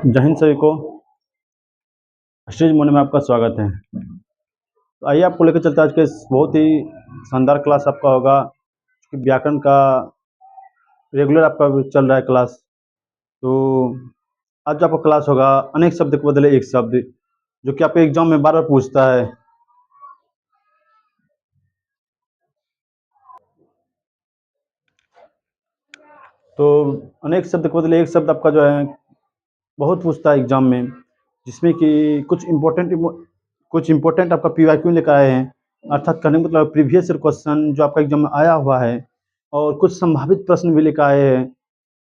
जय हिंद सभी को। स्टेज मोने में आपका स्वागत है। तो आइए आपको लेकर चलते हैं आज के इस बहुत ही शानदार क्लास आपका होगा कि व्याकरण का रेगुलर आपका चल रहा है क्लास। तो आज आपका क्लास होगा अनेक शब्द के बदले एक शब्द, जो कि आपके एग्जाम में बार बार पूछता है। तो अनेक शब्द के बदले एक शब्द आपका जो है बहुत पूछता है एग्जाम में, जिसमें कि कुछ इम्पोर्टेंट आपका पीवाईक्यू लेकर आए हैं, अर्थात कहने का मतलब प्रीवियस क्वेश्चन जो आपका एग्जाम में आया हुआ है, और कुछ संभावित प्रश्न भी लेकर आए हैं।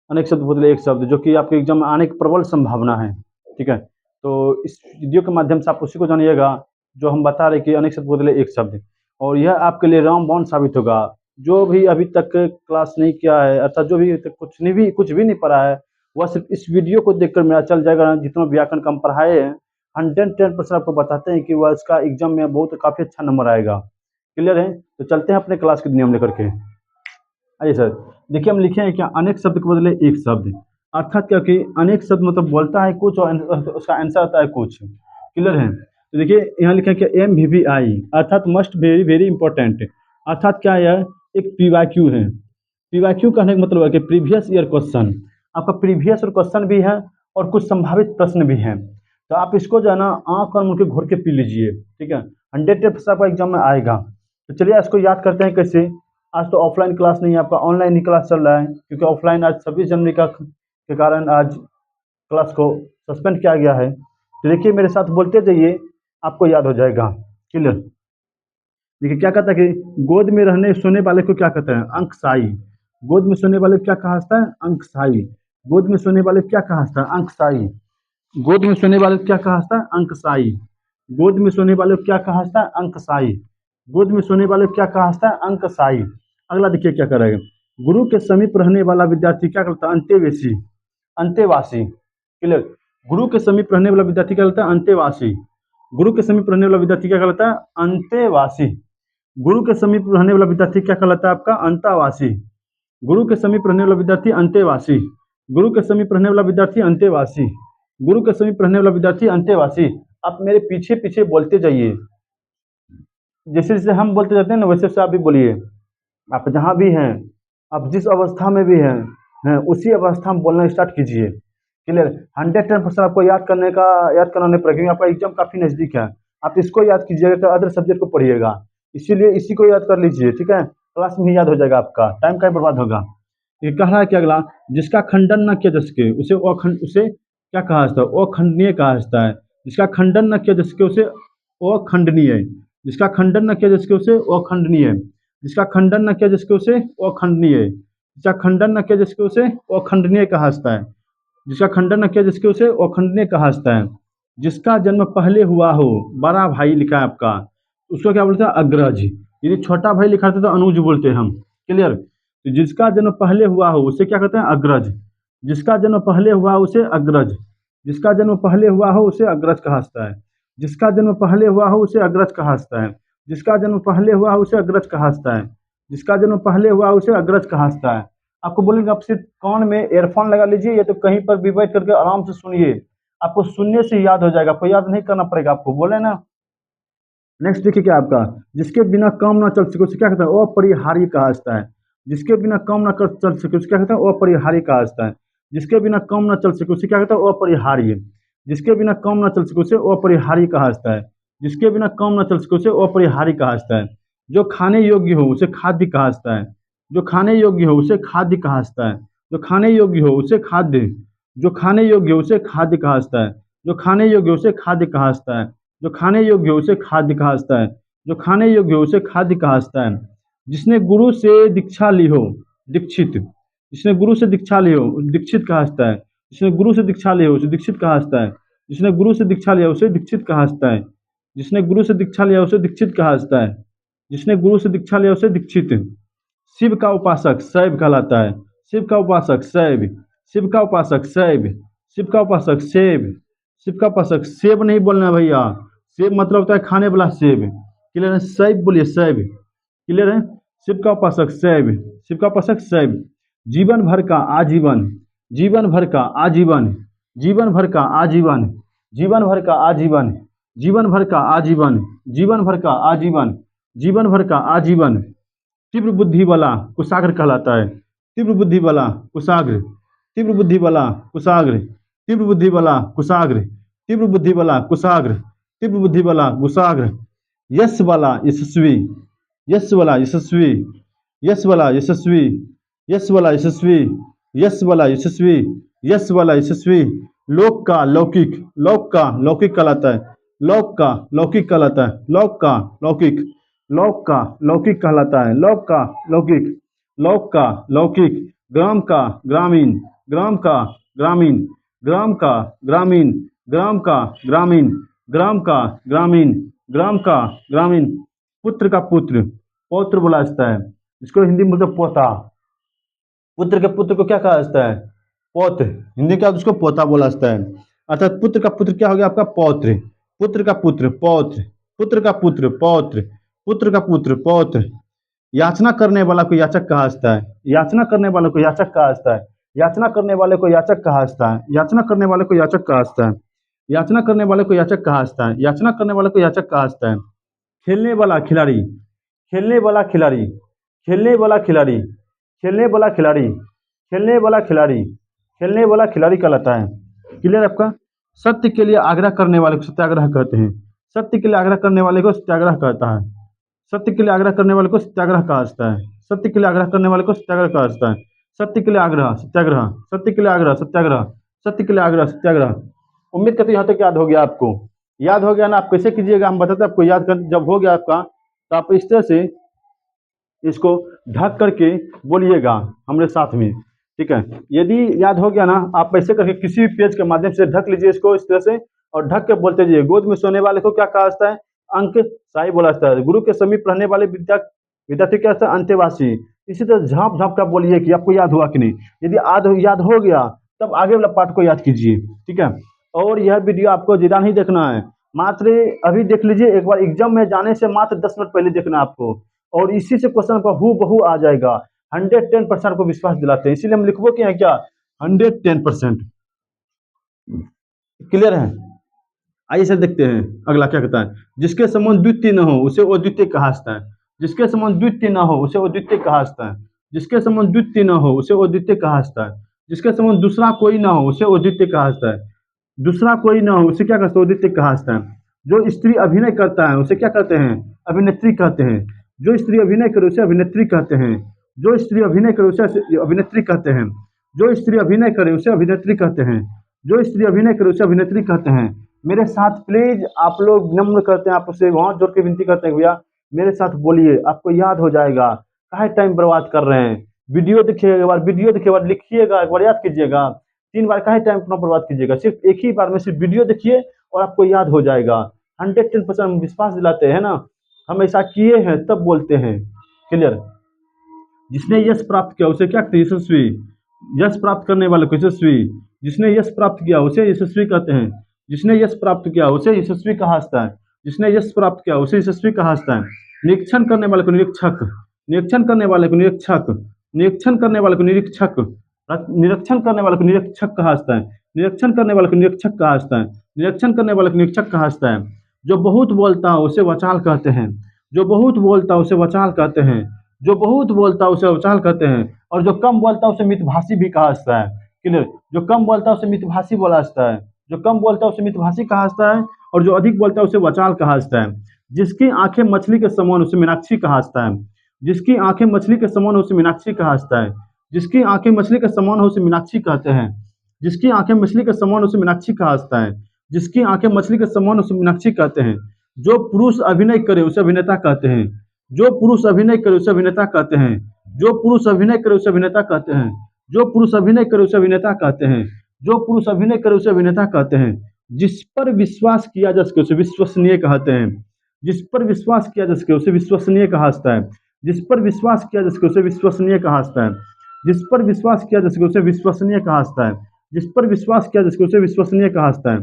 अनेक शब्द बदले एक शब्द, जो कि आपके एग्जाम में आने की प्रबल संभावना है। ठीक है, तो इस वीडियो के माध्यम से आप उसी को जानिएगा जो हम बता रहे कि अनेक शब्द बदले एक शब्द, और यह आपके लिए रामबाण साबित होगा। जो भी अभी तक क्लास नहीं किया है, अर्थात जो भी तक कुछ भी नहीं पढ़ा है, वह सिर्फ इस वीडियो को देखकर मेरा चल जाएगा। जितना व्याकरण का हम पढ़ाए हैं 110% आपको बताते हैं कि वह इसका एग्जाम में बहुत काफ़ी अच्छा नंबर आएगा। क्लियर है? तो चलते हैं अपने क्लास के नियम लेकर के। आइए सर, देखिए हम लिखे हैं क्या, अनेक शब्द के बदले एक शब्द, अर्थात क्या कि अनेक शब्द मतलब बोलता है कुछ और उसका आंसर आता है कुछ। क्लियर है? तो देखिए यहाँ लिखे हैं कि MVVI अर्थात मस्ट वेरी वेरी इंपॉर्टेंट, अर्थात क्या है, एक पीवाईक्यू है। पीवाईक्यू कहने का मतलब है कि प्रीवियस ईयर क्वेश्चन, आपका प्रीवियस ईयर क्वेश्चन भी है और कुछ संभावित प्रश्न भी हैं। तो आप इसको जो है ना आँख और मुँह के घोर के पी लीजिए। ठीक है, 100% आपका एग्जाम में आएगा। तो चलिए इसको याद करते हैं कैसे। आज तो ऑफलाइन क्लास नहीं है, आपका ऑनलाइन ही क्लास चल रहा है, क्योंकि ऑफलाइन आज 26 जनवरी के कारण आज क्लास को सस्पेंड किया गया है। तो देखिए मेरे साथ बोलते जाइए, आपको याद हो जाएगा। क्लियर? देखिए क्या कहता है कि गोद में रहने सोने वाले को क्या कहते हैं, अंकशाई। गोद में सोने वाले को क्या कहा जाता है, अंकशाई। गोद में सोने वाले को क्या कहा जाता है, अंकशाई। गोद में सोने वाले को क्या कहा जाता है, अंकशाई। गोद में सोने वाले को क्या कहा जाता है, अंकशाई। गोद में सोने वाले को क्या कहा जाता है, अंकशाई। अगला देखिए क्या करेगा, गुरु के समीप रहने वाला विद्यार्थी क्या करता है, अंतेवासी। अंतेवासी। क्लियर? गुरु के समीप रहने वाला विद्यार्थी क्या कहता है, अंतेवासी। गुरु के समीप रहने वाला विद्यार्थी क्या कहलाता है, अंतेवासी। गुरु के समीप रहने वाला विद्यार्थी क्या कहलाता है आपका, अंतावासी। गुरु के समीप रहने वाला विद्यार्थी अंतेवासी। गुरु के समीप रहने वाला विद्यार्थी अंतेवासी। गुरु के समीप रहने वाला विद्यार्थी अंतेवासी। आप मेरे पीछे पीछे बोलते जाइए, जैसे जैसे हम बोलते जाते हैं ना वैसे वैसे आप भी बोलिए। आप जहाँ भी हैं, आप जिस अवस्था में भी हैं उसी अवस्था में बोलना स्टार्ट कीजिए। क्लियर? 110% आपको याद करना नहीं पड़ेगा, क्योंकि आपका एग्जाम काफ़ी नज़दीक है। आप इसको याद कीजिएगा तो अदर सब्जेक्ट को पढ़िएगा, इसीलिए इसी को याद कर लीजिए। ठीक है, क्लास में ही याद हो जाएगा, आपका टाइम का बर्बाद होगा। ये कह रहा है कि अगला, जिसका खंडन न किया जा सके उसे क्या कहा जाता है, अखंडनीय कहा जाता है। जिसका खंडन न किया जा सके उसे अखंडनीय। जिसका खंडन न किया जा सके उसे अखंडनीय। जिसका खंडन न किया जा सके उसे अखंडनीय। जिसका खंडन न किया जा सके उसे अखंडनीय कहा जाता है। जिसका खंडन न किया जा सके उसे अखंडनीय कहा जाता है। जिसका जन्म पहले हुआ हो, बड़ा भाई लिखा है आपका, उसको क्या बोलते हैं, अग्रज। यदि छोटा भाई लिखा था तो अनुज बोलते हैं हम। क्लियर? तो जिसका जन्म पहले हुआ हो उसे क्या कहते हैं, अग्रज। जिसका जन्म पहले हुआ हो उसे अग्रज। जिसका जन्म पहले हुआ हो उसे अग्रज कहा जाता है। जिसका जन्म पहले हुआ हो उसे अग्रज कहा जाता है। जिसका जन्म पहले हुआ हो उसे अग्रज कहा जाता है। जिसका जन्म पहले हुआ हो उसे अग्रज कहा जाता है। आपको बोलेंगे आप सिर्फ कान में एयरफोन लगा लीजिए या तो कहीं पर भी बैठ करके आराम से सुनिए, आपको सुनने से याद हो जाएगा, आपको याद नहीं करना पड़ेगा, आपको बोले ना। नेक्स्ट देखिए क्या आपका, जिसके बिना काम ना चल सके उसे क्या कहता है, अपरिहार्य कहा जाता है। जिसके बिना काम ना कर चल सके उसे क्या कहता है, अपरिहार्य कहा जाता है। जिसके बिना काम ना चल सके उसे क्या कहता है, अपरिहार्य। जिसके बिना काम ना चल सके उसे अपरिहार्य कहा जाता है। जिसके बिना काम ना चल सके उसे अपरिहार्य कहा जाता है। जो खाने योग्य हो उसे खाद्य कहा जाता है। जो खाने योग्य हो उसे खाद्य कहा जाता है। जो खाने योग्य हो उसे खाद्य। जो खाने योग्य हो उसे खाद्य कहा जाता है। जो खाने योग्य हो उसे खाद्य कहा जाता है। जो खाने योग्य हो उसे खाद्य कहा जाता है। जो खाने योग्य हो उसे खाद्य कहा जाता है। जिसने गुरु से दीक्षा ली हो, दीक्षित। जिसने गुरु से दीक्षा ली हो दीक्षित कहा जाता है। जिसने गुरु से दीक्षा ली हो उसे दीक्षित कहा जाता है। जिसने गुरु से दीक्षा लिया उसे दीक्षित कहा जाता है। जिसने गुरु से दीक्षा लिया उसे दीक्षित कहा जाता है। जिसने गुरु से दीक्षा लिया उसे दीक्षित। शिव का उपासक शैव कहलाता है। शिव का उपासक शैव। शिव का उपासक शैव। शिव का उपासक सेव। शिव का उपासक सेब नहीं बोलना है भैया, सेब मतलब होता है खाने वाला सेब। क्लियर है? शैव बोलिए, शैव। क्लियर है? शिव का उपासक शैव। शिव का उपासक शैव। जीवन भर का आजीवन। जीवन भर का आजीवन। जीवन भर का आजीवन, जीवन भर का आजीवन, जीवन भर का आजीवन, जीवन भर का आजीवन, जीवन भर का आजीवन। तीव्र बुद्धि वाला कुशाग्र कहलाता है। तीव्र बुद्धि वाला कुशाग्र, तीव्र बुद्धि वाला कुशाग्र, तीव्र बुद्धि वाला कुशाग्र, तीव्र बुद्धि वाला कुशाग्र, तीव्र बुद्धि वाला कुशाग्र। यश वाला यशस्वी, यश वाला यशस्वी, यश वाला यशस्वी, यश वाला यशस्वी, यश वाला यशस्वी, यश वाला यशस्वी। लोक का लौकिक, लोक का लौकिक कहलाता है। लोक का लौकिक कहलाता है। लोक का लौकिक, लोक का लौकिक कहलाता है। लोक का लौकिक, लोक का लौकिक। ग्राम का ग्रामीण, ग्राम का ग्रामीण, ग्राम का ग्रामीण, ग्राम का ग्रामीण, ग्राम का ग्रामीण, ग्राम का ग्रामीण। पुत्र का पुत्र, पौत्र बोला जाता है, इसको हिंदी में बोलते हैं पोता। पुत्र के पुत्र को क्या कहा जाता है? पौत्र। हिंदी का उसको पोता बोला जाता है। अर्थात पुत्र का पुत्र क्या हो गया आपका? पौत्र। पुत्र का पुत्र पौत्र, पुत्र का पुत्र पौत्र, पुत्र का पुत्र पौत्र। याचना करने वाला को याचक कहा जाता है। याचना करने वाले को याचक कहा जाता है। याचना करने वाले को याचक कहा जाता है। याचना करने वाले को याचक कहा जाता है। याचना करने वाले को याचक कहा जाता है। याचना करने वाले को याचक कहा जाता है। खेलने वाला खिलाड़ी, खेलने वाला खिलाड़ी, खेलने वाला खिलाड़ी, खेलने वाला खिलाड़ी, खेलने वाला खिलाड़ी, खेलने वाला खिलाड़ी कहलाता है। क्लियर आपका? सत्य के लिए आग्रह करने वाले को सत्याग्रह कहते हैं। सत्य के लिए आग्रह करने वाले को सत्याग्रह कहता है। सत्य के लिए आग्रह करने वाले को सत्याग्रह कहा जाता है। सत्य के लिए आग्रह करने वाले को सत्याग्रह कहा जाता है। सत्य के लिए आग्रह सत्याग्रह, सत्य के लिए आग्रह सत्याग्रह, सत्य के लिए आग्रह सत्याग्रह। उम्मीद करते यहाँ तक याद हो गया आपको। याद हो गया ना? आप कैसे कीजिएगा हम बताते हैं आपको। याद कर जब हो गया आपका तो आप इस तरह से इसको ढक करके बोलिएगा हमारे साथ में, ठीक है? यदि याद हो गया ना, आप ऐसे करके किसी भी पेज के माध्यम से ढक लीजिए इसको इस तरह से और ढक के बोलते जाइए। गोद में सोने वाले को क्या कहा जाता है? अंक साई बोला जाता है। गुरु के समीप रहने वाले विद्यार्थी क्या होता है? अंतेवासी। इसी तरह झाँप झाँप कर बोलिए कि आपको याद हुआ कि नहीं। यदि याद हो गया तब आगे वाला पार्ट को याद कीजिए, ठीक है? और यह वीडियो आपको ज़्यादा नहीं देखना है, मात्र अभी देख लीजिए। एक बार एग्जाम में जाने से मात्र 10 मिनट पहले देखना है आपको, और इसी से क्वेश्चन का हूबहू आ जाएगा। 110% को विश्वास दिलाते हैं, इसीलिए हम लिखबो कि क्या 110%। क्लियर है? आइए सर देखते हैं अगला क्या कहता है। जिसके समान द्वितीय न हो उसे अद्वितीय कहा जाता है। जिसके समान द्वितीय न हो उसे अद्वितीय कहा जाता है। जिसके समान द्वितीय न हो उसे अद्वितीय कहा जाता है। जिसके समान दूसरा कोई ना हो उसे अद्वितीय कहा जाता है। दूसरा कोई ना हो उसे क्या कहते हैं? अद्वितीय कहा जाता है। जो स्त्री अभिनय करता है उसे क्या कहते हैं? अभिनेत्री कहते हैं। जो स्त्री अभिनय करे उसे अभिनेत्री कहते हैं। जो स्त्री अभिनय करे उसे अभिनेत्री कहते हैं। जो स्त्री अभिनय करे उसे अभिनेत्री कहते हैं। जो स्त्री अभिनय करे उसे अभिनेत्री कहते हैं। मेरे साथ प्लीज आप लोग नम्र करते हैं, आपसे वहाँ जोड़ के विनती करते हैं भैया मेरे साथ बोलिए, आपको याद हो जाएगा। काहे टाइम बर्बाद कर रहे हैं? वीडियो देखिएगा एक बार, वीडियो देखिए बार लिखिएगा, एक बार याद कीजिएगा। 3 बार काहे टाइम अपना बर्बाद कीजिएगा? सिर्फ एक ही बार में सिर्फ वीडियो देखिए और आपको याद हो जाएगा। 110% विश्वास दिलाते हैं ना, हम ऐसा किए हैं तब बोलते हैं। क्लियर? जिसने यश प्राप्त किया उसे क्या कहते हैं? यशस्वी। यश प्राप्त करने वाले को यशस्वी। जिसने यश प्राप्त किया उसे यशस्वी कहते हैं। जिसने यश प्राप्त किया उसे यशस्वी कहा जाता है। जिसने यश प्राप्त किया उसे यशस्वी कहा जाता है। निरीक्षण करने वाले को निरीक्षक, निरीक्षण करने वाले को निरीक्षक, निरीक्षण करने वाले को निरीक्षक, निरीक्षण करने वाले को निरीक्षक कहा जाता है। निरीक्षण करने वाले को निरीक्षक कहा जाता है। निरीक्षण करने वाले को निरीक्षक कहा जाता है। जो बहुत बोलता है उसे वचाल कहते हैं। जो बहुत बोलता है उसे वचाल कहते हैं। जो बहुत बोलता है उसे वचाल कहते हैं। और जो कम बोलता है उसे मितभाषी भी कहा जाता है। क्लियर? जो कम बोलता है उसे मितभाषी बोला जाता है। जो कम बोलता है उसे मितभाषी कहा जाता है। और जो अधिक बोलता है उसे वचाल कहा जाता है। जिसकी आंखें मछली के समान उसे मीनाक्षी कहा जाता है। जिसकी आंखें मछली के समान उसे मीनाक्षी कहा जाता है। जिसकी आंखें मछली के समान हो उसे मीनाक्षी कहते हैं। जिसकी आंखें मछली के समान उसे मीनाक्षी कहा जाता है। जिसकी आंखें मछली के समान उसे मीनाक्षी कहते हैं। जो पुरुष अभिनय करे उसे अभिनेता कहते हैं। जो पुरुष अभिनय करे उसे अभिनेता कहते हैं। जो पुरुष अभिनय करे उसे अभिनेता कहते हैं। जो पुरुष अभिनय करे उसे अभिनेता कहते हैं। जो पुरुष अभिनय करे उसे अभिनेता कहते हैं। जिस पर विश्वास किया जा सके उसे विश्वसनीय कहते हैं। जिस पर विश्वास किया जा सके उसे विश्वसनीय कहा जाता है। जिस पर विश्वास किया जा सके उसे विश्वसनीय कहा जाता है। जिस पर विश्वास किया जा सके उसे विश्वसनीय कहा जाता है। जिस पर विश्वास किया जा सके उसे विश्वसनीय कहा जाता है।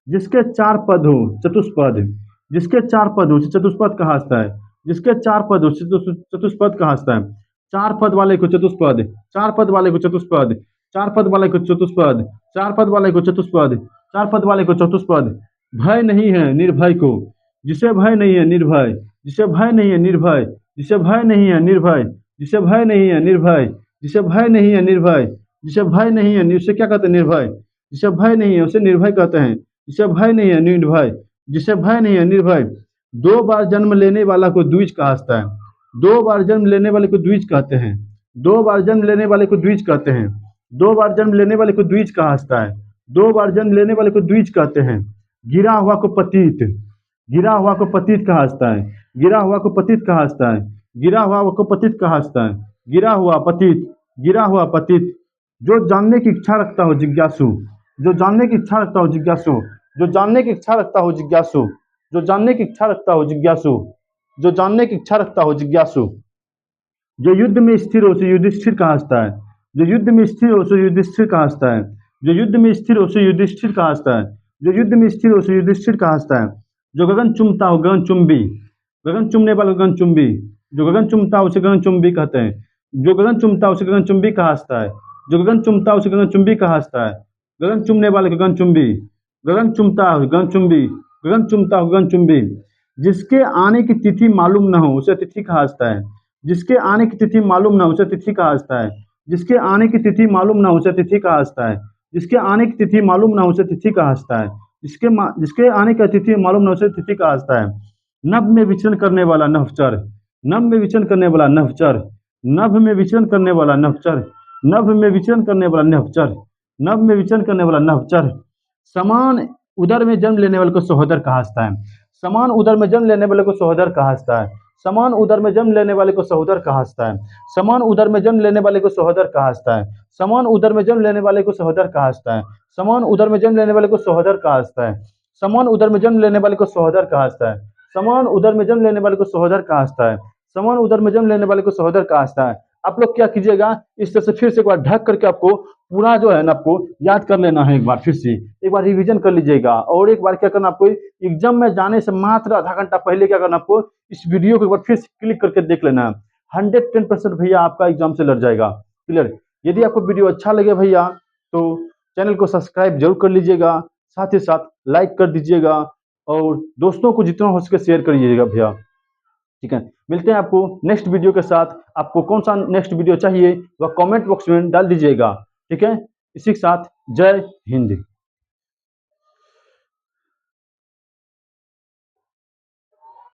जिसके 4 पद हो चतुष्पद, जिसके 4 पद हो उसे चतुष्पद कहा जाता है। जिसके 4 पद हो चतुष्पद कहा जाता है। 4 पद वाले को चतुष्पद, 4 पद वाले को चतुष्पद, चार पद वाले को चतुष्पद, चार पद वाले को चतुष्पद, चार पद वाले को चतुष्पद। भय नहीं है निर्भय को, जिसे भय नहीं है निर्भय, जिसे भय नहीं है निर्भय, जिसे भय नहीं है निर्भय, जिसे भय नहीं है निर्भय, जिसे भय नहीं है निर्भय, जिसे भय नहीं है उसे क्या कहते हैं निर्भय, जिसे भय नहीं है उसे निर्भय कहते हैं, जिसे भय नहीं है निर्भय, जिसे भय नहीं है निर्भय। दो बार जन्म लेने वाला को द्विज कहाता है, दो बार जन्म लेने वाले को द्विज कहते हैं, दो बार जन्म लेने वाले को द्विज कहते हैं, दो बार जन्म लेने वाले को द्विज कहा हंसता है, दो बार जन्म लेने वाले को द्विज कहते हैं। गिरा हुआ को पतित, गिरा हुआ को पतित कहा हंसता है, गिरा हुआ को पतित कहा हंसता है, गिरा हुआ को पतित कहा हंसता है, गिरा हुआ पतित, गिरा हुआ पतित। जो जानने की इच्छा रखता हो जिज्ञासु, जो जानने की इच्छा रखता हो जिज्ञासु, जो जानने की इच्छा रखता हो जिज्ञासु, जो जानने की इच्छा रखता हो जिज्ञासु, जो जानने की इच्छा रखता हो जिज्ञासु। जो युद्ध में स्थिर हो उसे युधिष्ठिर कहा हंसता है, जो युद्ध में स्थिर हो उसे युधिष्ठिर कहा हंसता है, जो युद्ध में स्थिर हो उसे युधिष्ठिर कहा हंसता है, जो युद्ध में स्थिर हो उसे युधिष्ठिर कहा हंसता है। जो गगन चुमता हो गगनचुंबी, गगन चुमने वाला गगनचुंबी, जो गगन चुमता है उसे गगनचुंबी कहते हैं, जो गगन चुमता है उसे गगनचुंबी कहा हंसता है, जो गगन चुमता है उसे गगनचुंबी कहा हंसता है। गगन चुमने वाले गगनचुंबी, गगन चुमता है गगनचुंबी, गगन चुमता है गगनचुंबी। जिसके आने की तिथि मालूम न हो उसे तिथि कहा हंसता है, जिसके आने की तिथि मालूम न हो उसे तिथि कहा हंसता है, जिसके आने की तिथि मालूम न हो उसे तिथि कहा हंसता है, जिसके आने की तिथि मालूम न हो उसे तिथि कहा हंसता है, जिसके आने की तिथि मालूम न हो उसे तिथि कहा हंसता है। नभ में विचरण करने वाला नभचर, नभ में विचरण करने वाला नभचर, नभ में विचरण करने वाला नभचर, नभ में विचरण करने वाला नभचर, नभ में विचरण करने वाला नभचर। समान उदर में जन्म लेने वाले को सहोदर कहा हंसता है, समान उदर में जन्म लेने वाले को सहोदर कहा हंसता है, समान उदर में जन्म लेने वाले को सहोदर कहा हंसता है, समान उदर में जन्म लेने वाले को सहोदर कहा हंसता है, समान उदर में जन्म लेने वाले को सहोदर कहा हंसता है, समान उदर में जन्म लेने वाले को सहोदर कहा हंसता है, समान उदर में जन्म लेने वाले को सहोदर कहा हंसता है, समान उदर में जन्म लेने वाले को सहोदर कहा हंसता है, समान उदर में जन्म लेने वाले को सहोदर कहा हंसता है। आप लोग क्या कीजिएगा, इस तरह से फिर से एक बार ढक करके आपको पूरा जो है ना आपको याद कर लेना है, एक बार फिर से एक बार रिवीजन कर लीजिएगा। और एक बार क्या करना, आपको एग्जाम में जाने से मात्र आधा घंटा पहले क्या करना, आपको इस वीडियो को एक बार फिर से क्लिक करके देख लेना है। 110% भैया आपका एग्जाम से लड़ जाएगा। क्लियर। यदि आपको वीडियो अच्छा लगे भैया तो चैनल को सब्सक्राइब जरूर कर लीजिएगा, साथ ही साथ लाइक कर दीजिएगा और दोस्तों को जितना हो सके शेयर करिएगा भैया। ठीक है, मिलते हैं आपको नेक्स्ट वीडियो के साथ। आपको कौन सा नेक्स्ट वीडियो चाहिए वह कमेंट बॉक्स में डाल दीजिएगा। ठीक है, इसी के साथ जय हिंद।